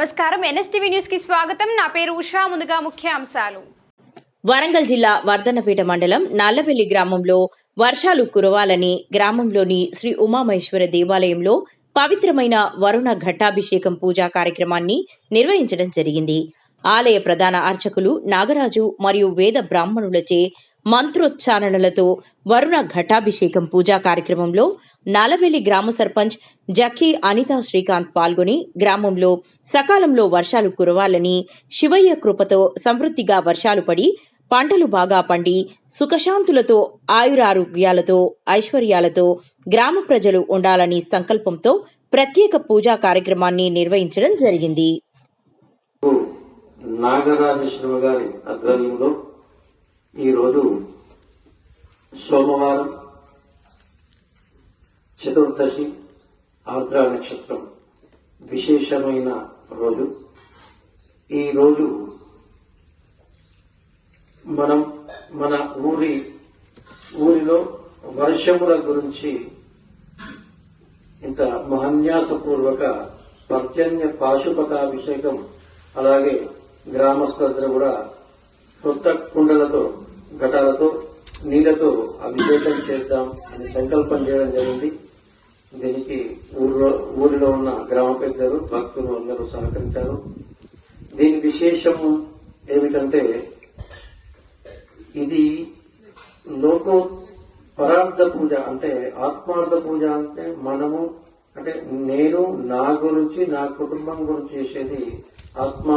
నమస్కారం NSTV news కి స్వాగతం. నా పేరు ఉషా. ముందుగా ముఖ్యాంశాలు. వరంగల్ జిల్లా వర్ధన్నపేట మండలం నల్లబెల్లి గ్రామంలో వర్షాలు కురవాలని గ్రామంలోని శ్రీ ఉమామహేశ్వర దేవాలయంలో పవిత్రమైన వరుణ ఘట్టాభిషేకం పూజా కార్యక్రమాన్ని నిర్వహించడం జరిగింది. ఆలయ ప్రధాన అర్చకులు నాగరాజు మరియు వేద బ్రాహ్మణులచే మంత్రోచ్చారణలతో వరుణ ఘట్టాభిషేకం పూజా కార్యక్రమంలో నల్లబెల్లి గ్రామ సర్పంచ్ జక్కీ అనితా శ్రీకాంత్ పాల్గొని గ్రామంలో సకాలంలో వర్షాలు కురవాలని, శివయ్య కృపతో సమృద్ధిగా వర్షాలు పడి పంటలు బాగా పండి సుఖశాంతులతో ఆయురారోగ్యాలతో ఐశ్వర్యాలతో గ్రామ ప్రజలు ఉండాలని సంకల్పంతో ప్రత్యేక పూజా కార్యక్రమాన్ని నిర్వహించడం జరిగింది. నాగరాజేశ్వర గారి ఆధ్వర్యంలో ఈరోజు సోమవారం చతుర్దశి ఆర్ద్ర నక్షత్రం విశేషమైన రోజు. ఈ రోజు మనం మన ఊరిలో వర్షముల గురించి ఇంత మహాన్యాసపూర్వక పర్జన్య పాశుపతాభిషేకం, అలాగే గ్రామస్తులందరూ కూడా కొత్త కుండలతో ఘటాలతో నీళ్లతో అభిషేకం చేద్దాం అని సంకల్పం చేయడం జరిగింది. దీనికి ఊరిలో ఉన్న గ్రామ పెద్దలు, భక్తులు అందరూ సహకరించారు. దీని విశేషం ఏమిటంటే, ఇది లోకో పరార్థ పూజ, అంటే ఆత్మార్థ పూజ. అంటే మనము అంటే నేను నా గురించి, నా కుటుంబం గురించి చేసేది ఆత్మ